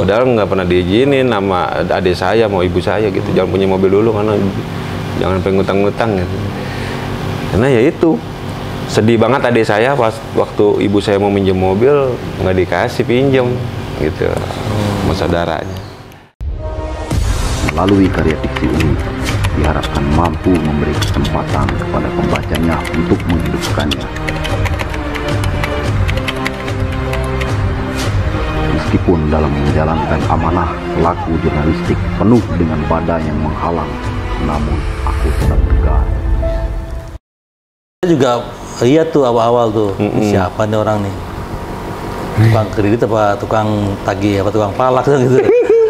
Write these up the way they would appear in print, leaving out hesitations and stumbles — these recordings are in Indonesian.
Padahal nggak pernah diizinin sama adik saya mau ibu saya gitu, jangan punya mobil dulu karena jangan pengen ngutang-ngutang gitu. Karena ya itu sedih banget adik saya pas waktu ibu saya mau minjem mobil nggak dikasih pinjem gitu, sama saudaranya. Melalui karya fiksi ini diharapkan mampu memberi kesempatan kepada pembacanya untuk menghidupkannya. Meskipun dalam menjalankan amanah pelaku jurnalistik penuh dengan badai yang menghalang, namun aku tetap tegar. Saya juga lihat tuh awal-awal tuh, siapa nih orang nih? Tukang kredit apa tukang tagih apa tukang palak gitu.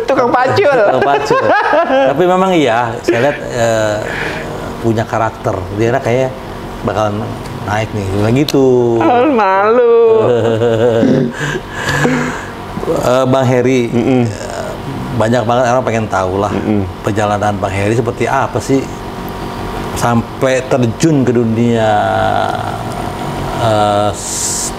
Tukang pacul. Tukang pacul. Tapi memang iya, saya lihat punya karakter. Dia kayak bakalan naik nih, bilang gitu. Malu. Bang Heri, banyak banget orang pengen tahu lah perjalanan Bang Heri seperti apa sih sampai terjun ke dunia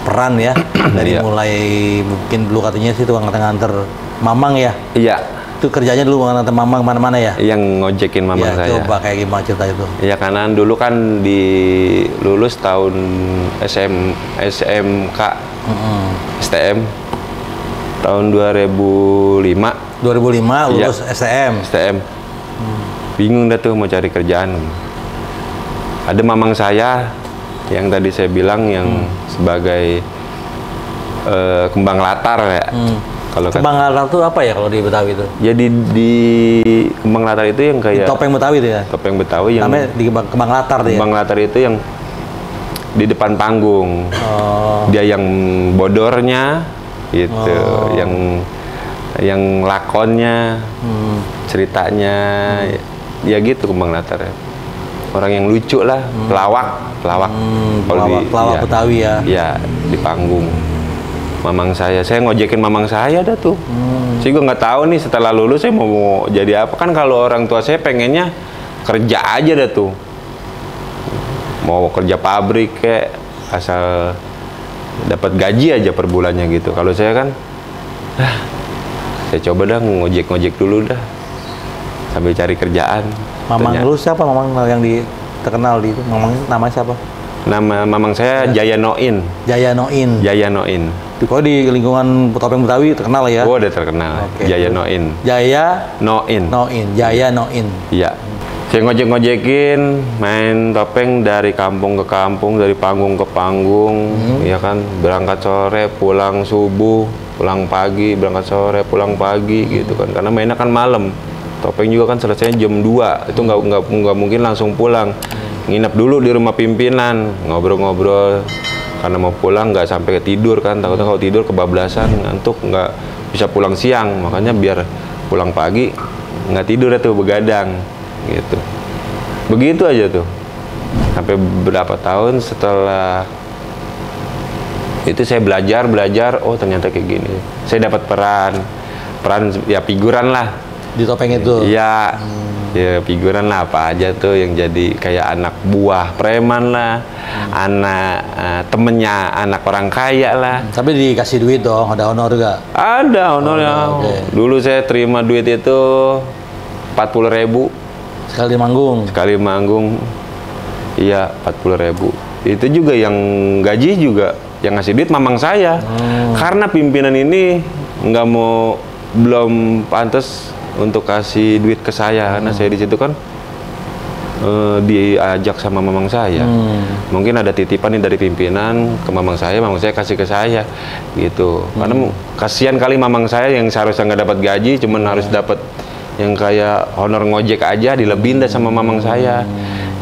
peran ya. Dari mulai mungkin dulu katanya sih tukang nganter mamang ya. Iya. Itu kerjanya dulu nganter mamang mana-mana ya. Yang ngojekin mamang ya, saya. Coba kayak gimana cerita itu? Ya karena dulu kan lulus tahun SMK STM tahun 2005. 2005 lulus STM. Bingung dah tuh mau cari kerjaan. Ada mamang saya yang tadi saya bilang yang sebagai kembang latar ya. Kalau kembang latar itu apa ya kalau di Betawi itu? Jadi di kembang latar itu yang kayak topeng Betawi itu ya. Topeng Betawi yang namanya di kembang latar dia. Kembang latar itu yang di depan panggung. Dia yang bodornya gitu, yang lakonnya, ceritanya ya gitu kembang latar ya. Orang yang lucu lah, pelawak. Pelawak Betawi ya. Iya, di panggung. Mamang saya ngojekin mamang saya dah tuh. Saya gue nggak tahu nih setelah lulus saya mau jadi apa. Kan kalau orang tua saya pengennya kerja aja dah tuh. Mau kerja pabrik kayak asal dapat gaji aja per bulannya gitu. Kalau saya kan, saya coba dah ngojek dulu dah sambil cari kerjaan. Mamang lu siapa? Mamang yang terkenal di itu? Mamang namanya siapa? Nama mamang saya Jaya Noin. Jaya Noin. Jaya Noin. Kalau di lingkungan Topeng Betawi terkenal ya? Oh, udah terkenal. Okay. Jaya Noin. Jaya Noin. Jaya Noin. Iya. Saya ngojek-ngojekin, main topeng dari kampung ke kampung, dari panggung ke panggung, ya kan, berangkat sore, pulang subuh, pulang pagi, berangkat sore, pulang pagi, gitu kan, karena mainnya kan malam. Topeng juga kan selesai jam 2, itu nggak mungkin langsung pulang. Nginep dulu di rumah pimpinan, ngobrol-ngobrol, karena mau pulang nggak sampai tidur kan, takutnya kalau tidur kebablasan, ngantuk, nggak bisa pulang siang, makanya biar pulang pagi, nggak tidur tuh, begadang, gitu. Begitu aja tuh, sampai berapa tahun setelah itu saya belajar, oh ternyata kayak gini. Saya dapat peran ya figuran lah. Di topeng itu? Iya, ya figuran lah apa aja tuh yang jadi kayak anak buah preman lah, anak temennya anak orang kaya lah. Tapi dikasih duit dong, ada honor juga? Ada honornya. Dulu saya terima duit itu 40.000. Sekali manggung? Sekali manggung, iya 40.000. Itu juga yang gaji juga, yang ngasih duit mamang saya. Karena pimpinan ini belum pantas untuk kasih duit ke saya, karena saya di situ kan diajak sama mamang saya. Mungkin ada titipan nih dari pimpinan ke mamang saya kasih ke saya, gitu. Karena kasihan kali mamang saya yang seharusnya nggak dapat gaji, cuman harus dapat yang kayak honor ngojek aja, dilebihin dah sama mamang saya.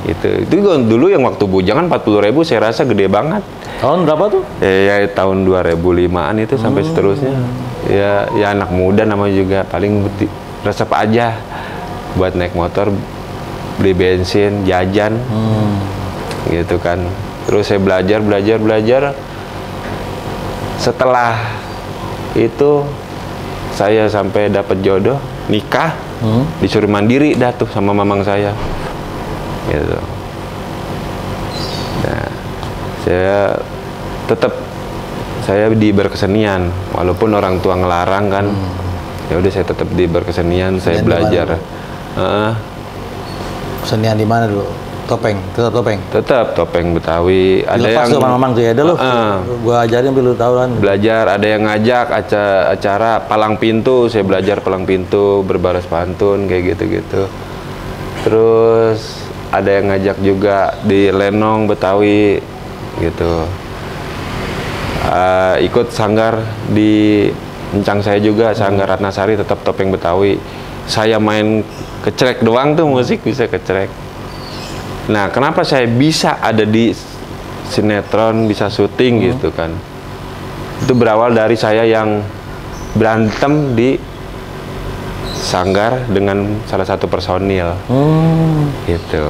Itu dulu yang waktu bujangan 40.000 saya rasa gede banget. Tahun berapa tuh? Ya tahun 2005-an itu sampai seterusnya. Ya anak muda namanya juga, paling resep aja buat naik motor, beli bensin, jajan, gitu kan. Terus saya belajar. Setelah itu saya sampai dapat jodoh, nikah, disuruh mandiri dah tuh sama mamang saya, gitu. Nah, saya di berkesenian, walaupun orang tua ngelarang kan, Ya udah saya tetap di berkesenian, saya Kesenian di mana belajar. Kesenian di mana dulu? Topeng, tetap topeng. Tetap topeng Betawi. Ada Dilepas yang tuh mamang tuh ya, ada lu. Gua ajarin tapi lu tahu kan. belajar, ada yang ngajak acara palang pintu, saya belajar palang pintu, berbalas pantun kayak gitu-gitu. Terus ada yang ngajak juga di lenong Betawi gitu. Ikut sanggar di Encang saya juga, Sanggar Ratnasari, tetap topeng Betawi. Saya main kecrek doang tuh, musik bisa kecrek. Nah, kenapa saya bisa ada di sinetron, bisa syuting gitu kan? Itu berawal dari saya yang berantem di sanggar dengan salah satu personil. Gitu.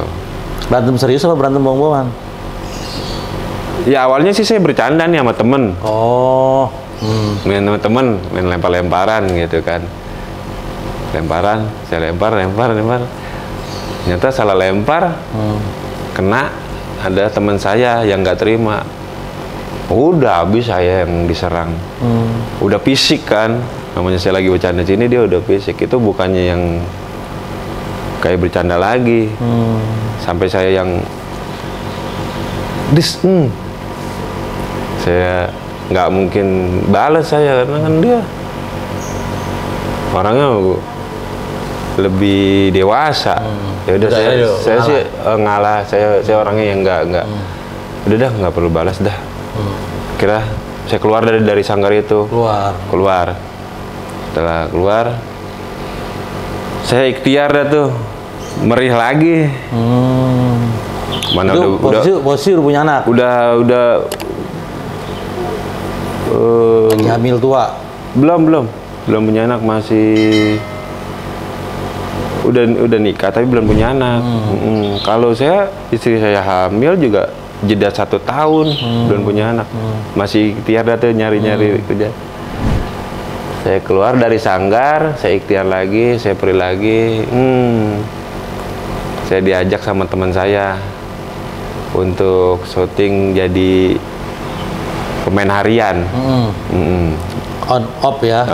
Berantem serius apa berantem bohong-bohongan? Ya awalnya sih saya bercanda nih sama temen. Oh. Main sama temen, main lempar-lemparan gitu kan. Lemparan, saya lempar. Ternyata salah lempar, kena ada teman saya yang nggak terima. Udah habis saya yang diserang. Udah fisik kan, namanya saya lagi bercanda sini, dia udah fisik. Itu bukannya yang kayak bercanda lagi. Sampai saya yang saya nggak mungkin balas saya, karena kan dia orangnya lebih dewasa. Ya udah saya sih ngalah. Saya orangnya yang nggak. Udah dah, nggak perlu balas dah. Kira saya keluar dari sanggar itu. Keluar. Setelah keluar, saya ikhtiar dah tuh, merih lagi. Mana itu posisi udah punya anak? Udah lagi hamil tua? Belum punya anak, masih udah nikah tapi belum punya anak. Kalau istri saya hamil juga jeda 1 tahun belum punya anak, masih ikhtiar tuh nyari kerja. Saya keluar dari sanggar, saya ikhtiar lagi, saya pergi lagi. Saya diajak sama teman saya untuk syuting jadi pemain harian. On off ya?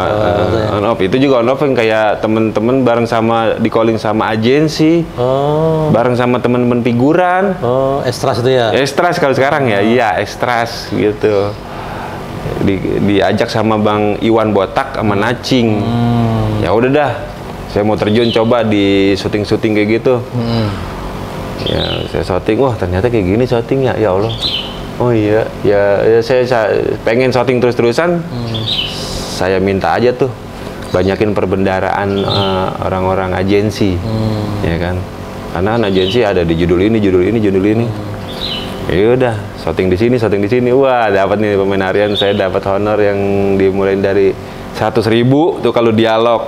On off, itu juga on off yang kayak temen-temen bareng sama, di calling sama agensi, bareng sama temen-temen figuran. Ekstras itu ya? Ekstras kalau sekarang ya, iya ekstras gitu. Diajak sama Bang Iwan Botak sama Nacing. Ya udah dah, saya mau terjun coba di syuting-syuting kayak gitu. Ya saya syuting, wah ternyata kayak gini syuting ya Allah. Oh iya, ya saya pengen syuting terus-terusan. Saya minta aja tuh banyakin perbendaraan orang-orang agensi, ya kan? Karena agensi ada di judul ini. Ya udah, syuting di sini. Wah, dapat nih pemain harian, saya dapat honor yang dimulai dari 100.000 tuh kalau dialog.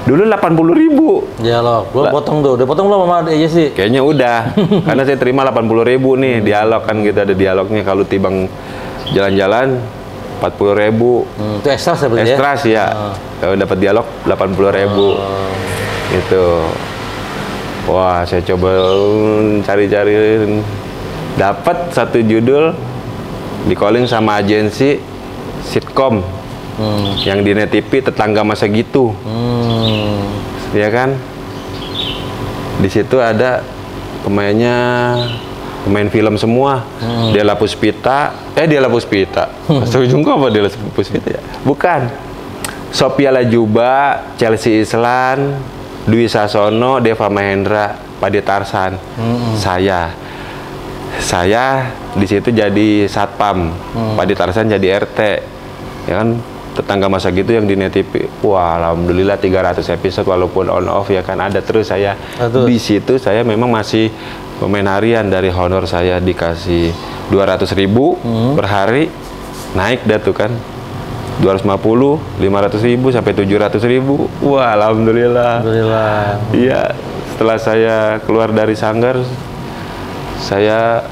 Dulu 80.000 dialog. Belum potong tuh, udah potong belum sama agensi? Kayaknya udah, karena saya terima 80.000 nih dialog kan gitu, ada dialognya. Kalau tibang jalan-jalan 40.000. Itu ekstras ya berarti ya? Ekstras ya. Kalau dapat dialog 80.000. Gitu. Wah, saya coba cari-cari, dapat satu judul di calling sama agensi sitkom yang di Net TV, Tetangga Masa Gitu. Ya kan? Di situ ada pemain film semua. Della Puspita. Setuju apa Della Puspita ya? Bukan. Sophia Lajuba, Chelsea Islan, Dwi Sasono, Deva Mahendra, Pade Tarsan. Saya di situ jadi satpam. Pade Tarsan jadi RT. Ya kan? Tetangga Masa Gitu yang di Net TV. Wah, alhamdulillah 300 episode walaupun on off ya kan, ada terus saya. Di situ saya memang masih pemain harian. Dari honor saya dikasih 200.000 per hari, naik dah tuh kan 250, 500.000 sampai 700.000. Wah, alhamdulillah. Iya, setelah saya keluar dari sanggar, saya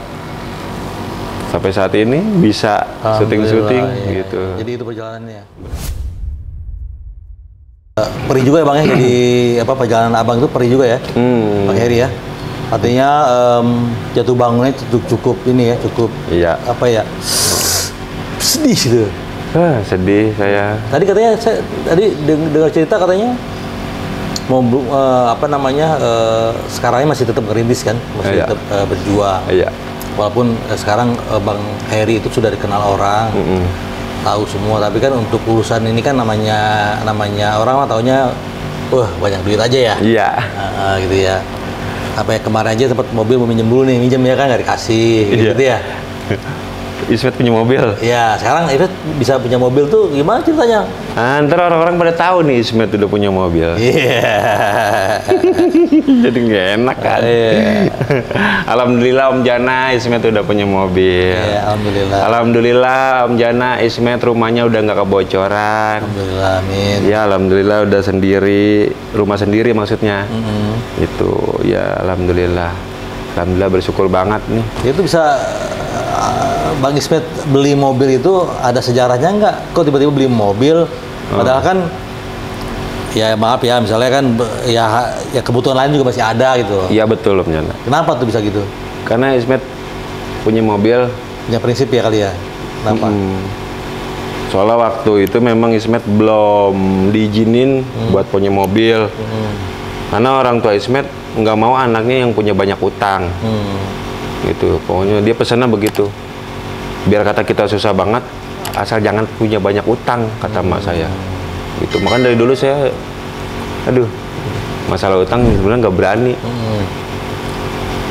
sampai saat ini bisa syuting-syuting gitu. Jadi itu perjalanannya. Perih juga ya Bang ya, jadi perjalanan Abang itu perih juga ya, Bang Heri ya. Artinya jatuh bangunnya cukup ini ya, cukup iya. sedih gitu. Sedih saya. Tadi katanya dengar cerita katanya mau sekarangnya masih tetap ngerintis kan, masih Iya. tetap berjuang. Iya. Walaupun sekarang Bang Heri itu sudah dikenal orang, tahu semua, tapi kan untuk urusan ini kan namanya orang mah taunya, wah banyak duit aja ya. Iya. Gitu ya. Apa ya, kemarin aja tempat mobil mau minjem dulu nih, minjem ya kan nggak dikasih, Iya. gitu ya. Ismet punya mobil. Ya, sekarang Ismet bisa punya mobil tuh gimana ceritanya? Ntar orang-orang pada tahu nih Ismet udah punya mobil. Iya. Jadi nggak enak kan. Iya. Alhamdulillah Om Jana Ismet udah punya mobil. Iya, alhamdulillah. Alhamdulillah Om Jana Ismet rumahnya udah nggak kebocoran. Alhamdulillah, amin. Ya alhamdulillah udah sendiri, rumah sendiri maksudnya. Itu ya alhamdulillah. Alhamdulillah bersyukur banget nih. Itu bisa Bang Ismet beli mobil itu ada sejarahnya nggak? Kok tiba-tiba beli mobil? Padahal kan ya maaf ya, misalnya kan ya kebutuhan lain juga masih ada gitu. Iya betul Om Jana. Kenapa tuh bisa gitu? Karena Ismet punya mobil. Punya prinsip ya kali ya. Kenapa? Soalnya waktu itu memang Ismet belum diizinin buat punya mobil. Karena orang tua Ismet nggak mau anaknya yang punya banyak utang. Gitu. Pokoknya dia pesannya begitu. Biar kata kita susah banget, asal jangan punya banyak utang, kata emak saya. Gitu. Makanya dari dulu saya, masalah utang sebenarnya nggak berani.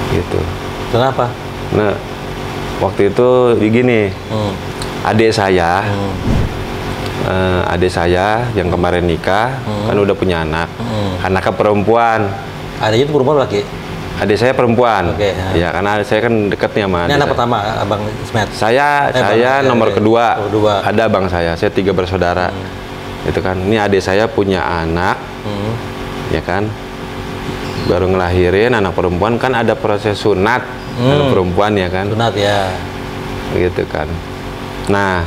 Gitu. Kenapa? Nah, waktu itu gini, adik saya, yang kemarin nikah, kan udah punya anak, anaknya perempuan. Adanya itu perempuan laki? Adik saya perempuan. Oke, ya karena saya kan deket nih sama Ini adik anak saya. pertama, Abang Ismet? Saya nomor kedua. Ada abang saya 3 bersaudara. Itu kan, ini adik saya punya anak, ya kan, baru ngelahirin anak perempuan, kan ada proses sunat anak perempuan ya kan. Sunat ya. Gitu kan. Nah,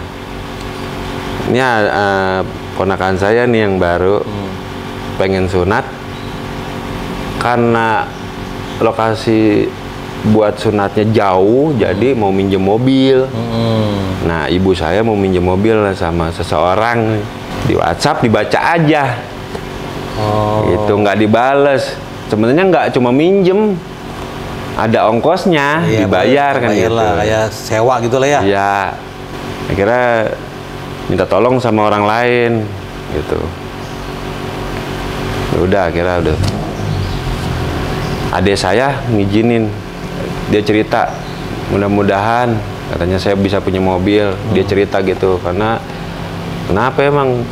ini ponakan saya nih yang baru pengen sunat, karena lokasi buat sunatnya jauh, jadi mau minjem mobil. Nah, ibu saya mau minjem mobil sama seseorang, di WhatsApp dibaca aja. Gitu, nggak dibales. Sebenarnya nggak cuma minjem, ada ongkosnya, Iya, dibayar kan gitu. lah, kayak sewa gitu lah ya. Iya, akhirnya minta tolong sama orang lain, gitu. Udah, akhirnya udah. Adik saya ngizinin, dia cerita, mudah-mudahan katanya saya bisa punya mobil. Dia cerita gitu, karena kenapa emang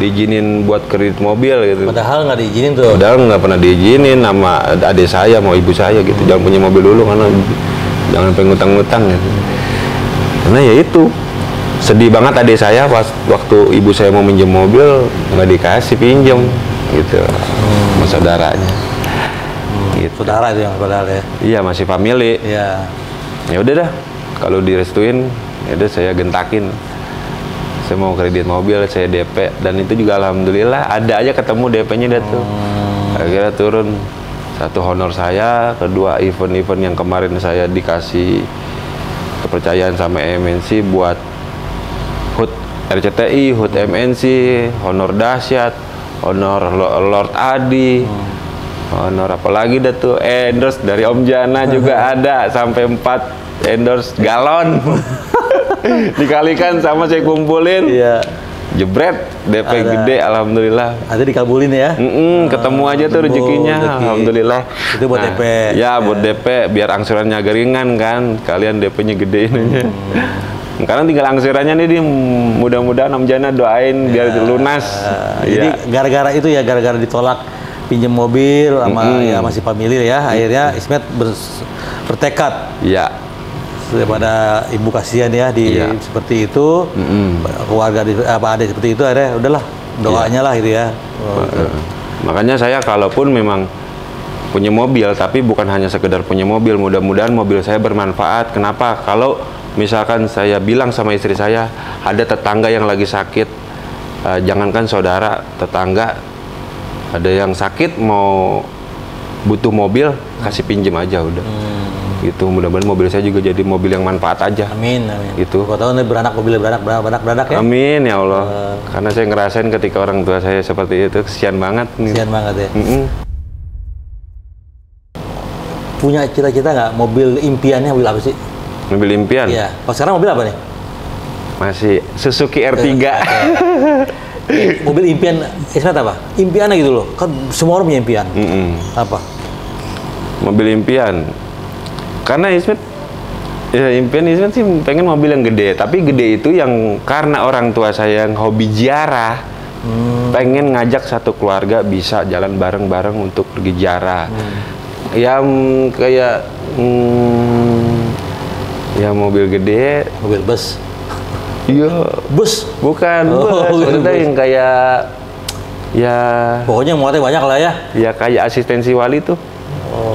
diizinin buat kredit mobil gitu. Padahal nggak diizinin tuh. Padahal nggak pernah diizinin sama adik saya mau ibu saya gitu. Jangan punya mobil dulu karena jangan pengen ngutang-ngutang gitu. Karena ya itu sedih banget adik saya pas waktu ibu saya mau minjem mobil nggak dikasih pinjem gitu sama saudaranya. Gitu. Saudara itu yang padahal ya. Iya masih family. Iya. Ya udah dah kalau direstuin ya udah saya gentakin. Saya mau kredit mobil, saya DP, dan itu juga alhamdulillah ada aja ketemu DP-nya dia tuh. Akhirnya turun, satu honor saya, kedua event-event yang kemarin saya dikasih kepercayaan sama MNC buat HUT RCTI, HUT MNC, honor dahsyat, honor Lord Adi, honor apalagi dah tuh, endorse dari Om Jana juga ada sampai 4 endorse galon. Dikalikan sama saya kumpulin, Iya. jebret DP gede, alhamdulillah. Ada dikabulin ya. Ketemu aja tuh rezekinya, rezeki. alhamdulillah. Itu buat DP. Ya buat DP, biar angsurannya agak ringan kan. Kalian DP-nya gedein aja. Sekarang tinggal angsurannya nih, mudah-mudahan Om Jana doain biar lunas. Jadi gara-gara itu ya, gara-gara ditolak pinjam mobil sama ya masih familiar ya, akhirnya Ismet bertekad. Iya. Daripada ibu kasihan ya seperti itu, keluarga ada seperti itu, akhirnya udahlah doanya lah gitu ya. Makanya saya kalaupun memang punya mobil, tapi bukan hanya sekedar punya mobil, mudah-mudahan mobil saya bermanfaat. Kenapa? Kalau misalkan saya bilang sama istri saya, ada tetangga yang lagi sakit, jangankan saudara, tetangga ada yang sakit mau butuh mobil, kasih pinjem aja udah. Gitu, mudah-mudahan mobil saya juga jadi mobil yang manfaat aja. Amin, amin. Gitu. Gua tahu nih mobilnya beranak ya. Amin ya Allah. Karena saya ngerasain ketika orang tua saya seperti itu, kesian banget nih. Kesian banget ya. Punya cita-cita nggak mobil impiannya mobil apa sih? Mobil impian? Iya. Kalau sekarang mobil apa nih? Masih Suzuki R3. Mobil impian Ismet apa? Impiannya gitu loh. Kan semua orang punya impian. Apa? Mobil impian. Karena Ismet, ya impian Ismet sih pengen mobil yang gede. Tapi gede itu yang karena orang tua saya yang hobi ziarah, pengen ngajak satu keluarga bisa jalan bareng-bareng untuk pergi ziarah. Yang kayak, ya mobil gede. Mobil bus. Iya. Bus? Bukan, maksudnya yang kayak, ya. Pokoknya muatnya banyak lah ya. Ya kayak asistensi wali tuh.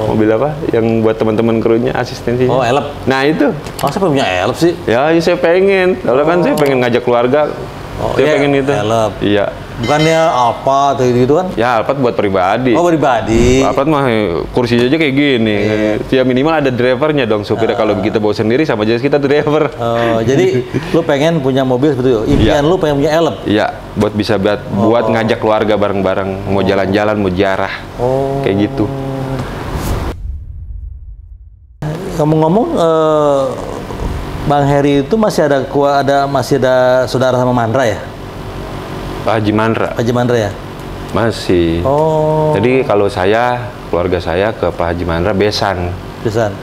Mobil apa? Yang buat teman-teman krunya asistensinya. Oh, elep. Nah itu. Oh, siapa punya elep sih? Ya, saya pengen. Soalnya kan saya pengen ngajak keluarga. Saya pengen itu. Elep. Iya. Bukannya apa atau gitu kan? Ya, Alphard buat pribadi. Oh, pribadi. Alphard mah kursinya aja kayak gini. Ya minimal ada drivernya dong. Supirnya kalau kita bawa sendiri sama aja kita driver. Jadi lu pengen punya mobil seperti itu. Impian lu pengen punya elep. Iya, buat bisa buat ngajak keluarga bareng-bareng, mau jalan-jalan, mau ziarah. Kayak gitu. Ngomong-ngomong, Bang Heri itu masih ada saudara sama Mandra ya? Pak Haji Mandra. Pak Haji Mandra ya? Masih. Oh. Jadi kalau saya, keluarga saya ke Pak Haji Mandra besan. Besan.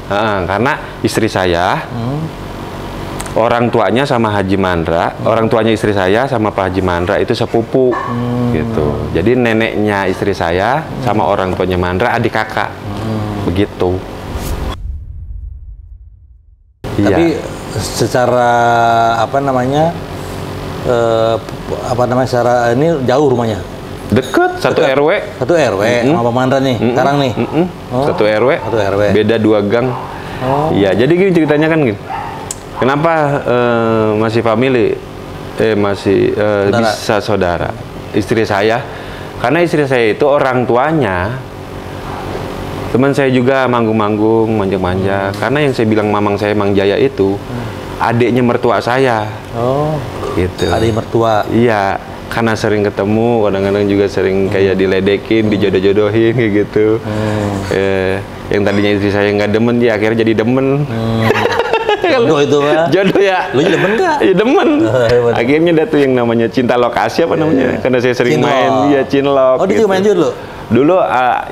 Karena istri saya, orang tuanya sama Haji Mandra, orang tuanya istri saya sama Pak Haji Mandra itu sepupu, gitu. Jadi neneknya istri saya sama orang tuanya Mandra adik kakak, begitu. Tapi secara secara ini jauh rumahnya? Deket, satu RW. Satu RW sama Pak Mandra nih, sekarang nih. Satu RW. Satu RW. Beda 2 gang. Iya, jadi gini ceritanya kan gini. Kenapa masih family? Masih bisa saudara. Istri saya, karena istri saya itu orang tuanya teman saya juga manggung-manggung, manjak-manjak. Karena yang saya bilang mamang saya Mang Jaya itu adiknya mertua saya. Oh, gitu. Adik mertua. Iya, karena sering ketemu, kadang-kadang juga sering kayak diledekin, dijodoh-jodohin kayak gitu. Yang tadinya istri saya nggak demen, ya akhirnya jadi demen. Jodoh itu mah. Jodoh ya. Lu demen nggak? Iya demen. Akhirnya ada tuh yang namanya cinta lokasi apa namanya? Karena saya sering main, ya cinlok. Oh, dia juga main dulu. Dulu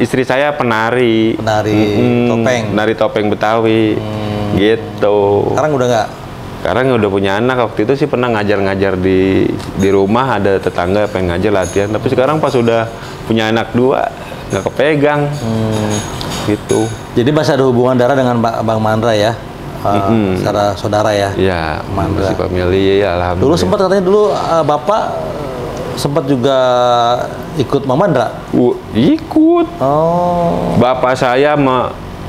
istri saya penari. Topeng. Penari topeng Betawi. Gitu. Sekarang udah nggak? Sekarang udah punya anak. Waktu itu sih pernah ngajar-ngajar di rumah, ada tetangga pengen ngajar latihan. Tapi sekarang pas udah punya anak 2, nggak kepegang. Gitu. Jadi masih ada hubungan darah dengan Bang Mandra ya? Secara saudara ya? Iya, Mandra. masih family ya, alhamdulillah. Dulu sempat katanya Bapak sempat juga ikut Bang Mandra? Ikut. Oh. Bapak saya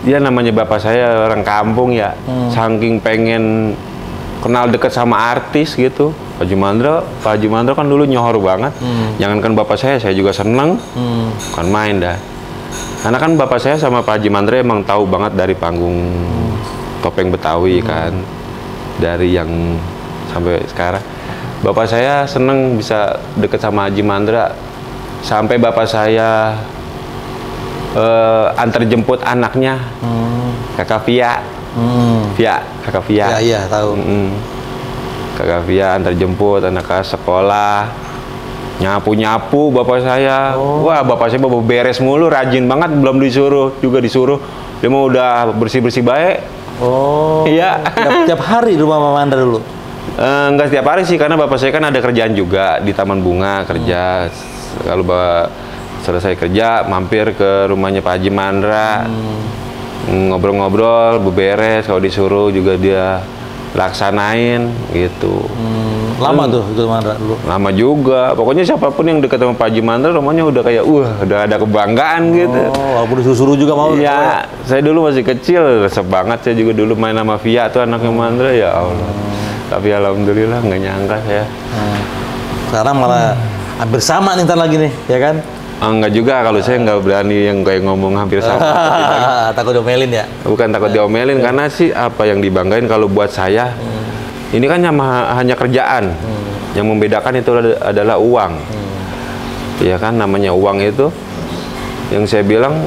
ya namanya bapak saya orang kampung ya. Saking pengen kenal dekat sama artis gitu. Pak Haji Mandra kan dulu nyohor banget. Jangankan bapak saya juga seneng. Kan main dah. Karena kan bapak saya sama Pak Haji Mandra emang tahu banget dari panggung topeng Betawi kan. Dari yang sampai sekarang. Bapak saya seneng bisa deket sama Haji Mandra. Sampai bapak saya antar jemput anaknya. Kakak Via. Kakak Via. Iya, tahu. Kakak Via antar jemput anak ke sekolah. Nyapu-nyapu bapak saya. Wah, bapak saya bawa beres mulu, rajin banget, belum disuruh. Dia mau udah bersih-bersih baik. Oh. Iya. Tiap hari di rumah Bang Mandra dulu? Enggak setiap hari sih, karena bapak saya kan ada kerjaan juga di Taman Bunga kerja. Kalau selesai kerja, mampir ke rumahnya Pak Haji Mandra, ngobrol-ngobrol, beberes. Kalau disuruh juga dia laksanain gitu. Lama tuh itu Mandra dulu? Lama juga. Pokoknya siapapun yang dekat sama Pak Haji Mandra, rumahnya udah kayak, udah ada kebanggaan gitu. Walaupun disuruh juga mau? Iya, saya dulu masih kecil, resep banget. Saya juga dulu main sama Via tuh anaknya Mandra, ya Allah. Tapi alhamdulillah nggak nyangka ya. Sekarang malah hampir sama nih ntar lagi nih, ya kan? Enggak juga, kalau saya nggak berani yang kayak ngomong hampir sama. Takut diomelin ya? Bukan takut diomelin, karena sih apa yang dibanggain kalau buat saya, ini kan hanya kerjaan. Yang membedakan itu adalah uang. Ya kan, namanya uang itu, yang saya bilang,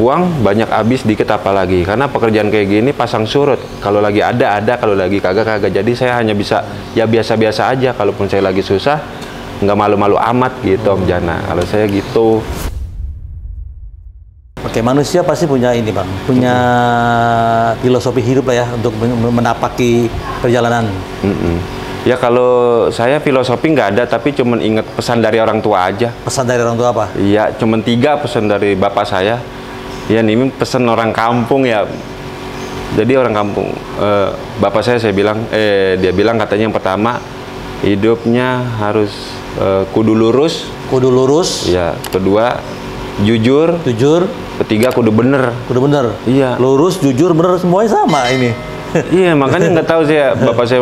uang banyak habis, dikit apalagi. Karena pekerjaan kayak gini pasang surut. Kalau lagi ada, kalau lagi kagak. Jadi saya hanya bisa, ya biasa-biasa aja. Kalaupun saya lagi susah, nggak malu-malu amat gitu Om Jana. Kalau saya gitu. Oke, manusia pasti punya ini Bang, punya filosofi hidup lah ya untuk menapaki perjalanan. Ya kalau saya filosofi nggak ada, tapi cuman inget pesan dari orang tua aja. Pesan dari orang tua apa? Iya, cuman 3 pesan dari bapak saya. Ya ini pesan orang kampung ya. Jadi orang kampung, bapak saya bilang, dia bilang katanya yang pertama, hidupnya harus kudu lurus. Kudu lurus. Ya, kedua jujur. Jujur. Ketiga kudu bener. Kudu bener. Iya. Lurus, jujur, bener, semuanya sama ini. Iya, makanya nggak tahu saya, bapak saya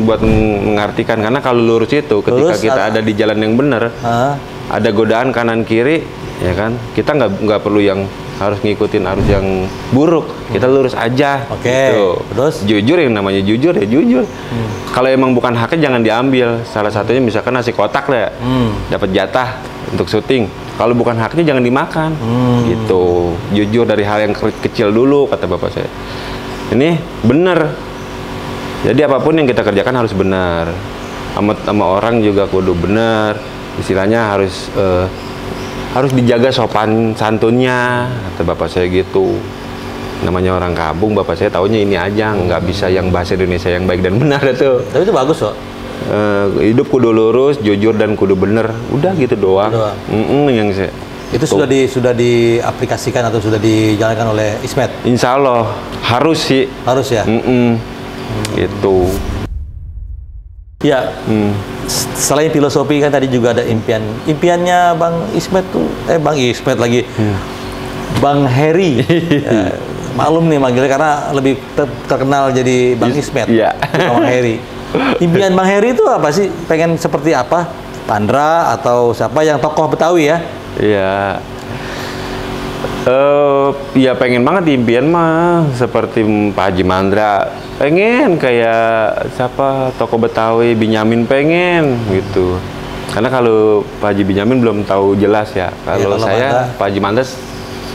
buat mengartikan, karena kalau lurus itu ketika Lurus, kita ada di jalan yang benar, ada godaan kanan kiri, ya kan, kita nggak perlu yang harus ngikutin arus yang buruk, kita lurus aja. Oke. Gitu. Terus jujur, yang namanya jujur ya jujur. Kalau emang bukan haknya jangan diambil. Salah satunya misalkan nasi kotak lah, dapat jatah untuk syuting. Kalau bukan haknya jangan dimakan. Gitu. Jujur dari hal yang kecil dulu, kata bapak saya. Ini benar. Jadi apapun yang kita kerjakan harus benar. Sama orang juga kudu benar. Istilahnya harus dijaga sopan santunnya, kata bapak saya gitu. Namanya orang kampung, bapak saya taunya ini aja, nggak bisa yang bahasa Indonesia yang baik dan benar itu. tapi itu bagus kok. Hidup kudu lurus, jujur dan kudu bener. Udah gitu doang. Yang saya Itu sudah diaplikasikan atau sudah dijalankan oleh Ismet? Insya Allah harus sih. Harus ya? Gitu. Ya. Selain filosofi kan tadi juga ada impian. Impiannya Bang Ismet tuh, Bang Ismet lagi. Bang Heri. Maklum nih manggilnya karena lebih terkenal jadi Bang Ismet. Iya. Bang Heri. Impian Bang Heri itu apa sih? Pengen seperti apa? Pandra atau siapa yang tokoh Betawi ya? Iya. Ya pengen banget impian mah seperti Pak Haji Mandra. Pengen kayak siapa, tokoh Betawi, Binyamin, pengen gitu. Karena kalau Pak Haji Binyamin belum tahu jelas ya. Kalau saya Pak Haji Mandra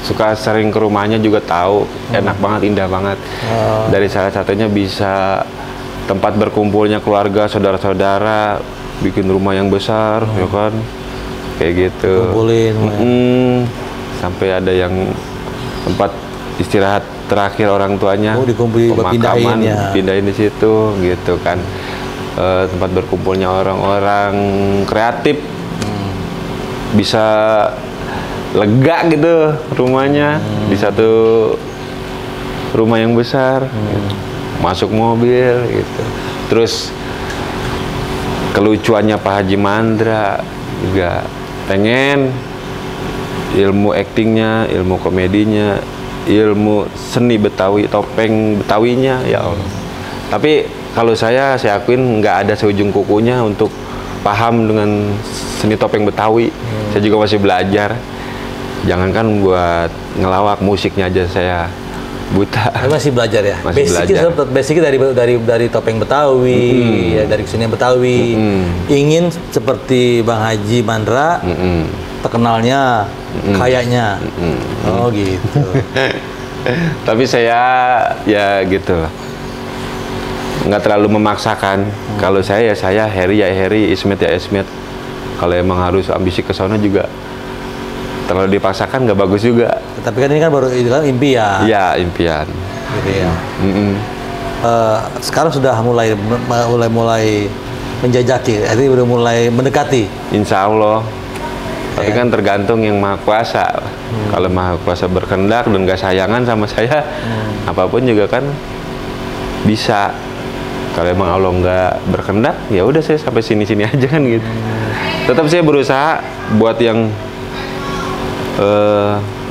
suka sering ke rumahnya juga tahu, enak banget, indah banget. Dari salah satunya bisa tempat berkumpulnya keluarga, saudara-saudara, bikin rumah yang besar, ya kan, kayak gitu. Kumpulin. Sampai ada yang tempat istirahat terakhir orang tuanya, dikumpulin, pemakaman, ya. pindahin di situ, gitu kan. Tempat berkumpulnya orang-orang kreatif, bisa lega gitu rumahnya di satu rumah yang besar, gitu. Masuk mobil gitu. Terus kelucuannya Pak Haji Mandra juga pengen, ilmu aktingnya, ilmu komedinya, ilmu seni Betawi, topeng Betawinya, ya Allah. Tapi kalau saya akuin nggak ada seujung kukunya untuk paham dengan seni topeng Betawi. Saya juga masih belajar. Jangankan buat ngelawak, musiknya aja saya buta. Masih belajar ya? Masih belajar. Basicnya dari topeng Betawi, ya, dari kesenian Betawi. Ingin seperti Bang Haji Mandra, terkenalnya, kayaknya. Oh gitu. Tapi saya ya gitu, nggak terlalu memaksakan. Kalau saya Heri ya Heri, Ismet ya Ismet. Kalau emang harus ambisi ke sana juga terlalu dipaksakan nggak bagus juga. Tapi kan ini kan baru impian. Iya, impian. Gitu ya. Sekarang sudah mulai menjajaki, jadi udah mulai mendekati. Insya Allah. Tapi kan tergantung yang Maha Kuasa. Kalau Maha Kuasa berkehendak dan gak sayangan sama saya, apapun juga kan bisa. Kalau emang Allah nggak berkehendak, ya udah saya sampai sini-sini aja kan gitu. Tetap saya berusaha buat yang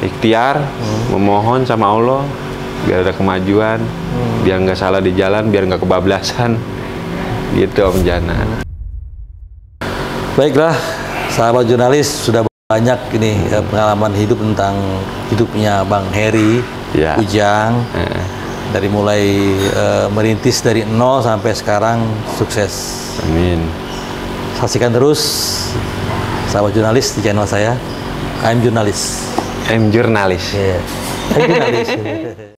ikhtiar, memohon sama Allah biar ada kemajuan, biar nggak salah di jalan, biar nggak kebablasan, gitu Om Jana. Baiklah, Sahabat jurnalis, sudah banyak ini pengalaman hidup tentang hidupnya Bang Heri Ya. Ujang. Dari mulai merintis dari nol sampai sekarang sukses. Amin. Saksikan terus sahabat jurnalis di channel saya. I'm Jurnalis. Jurnalis. Yeah. I'm Jurnalis.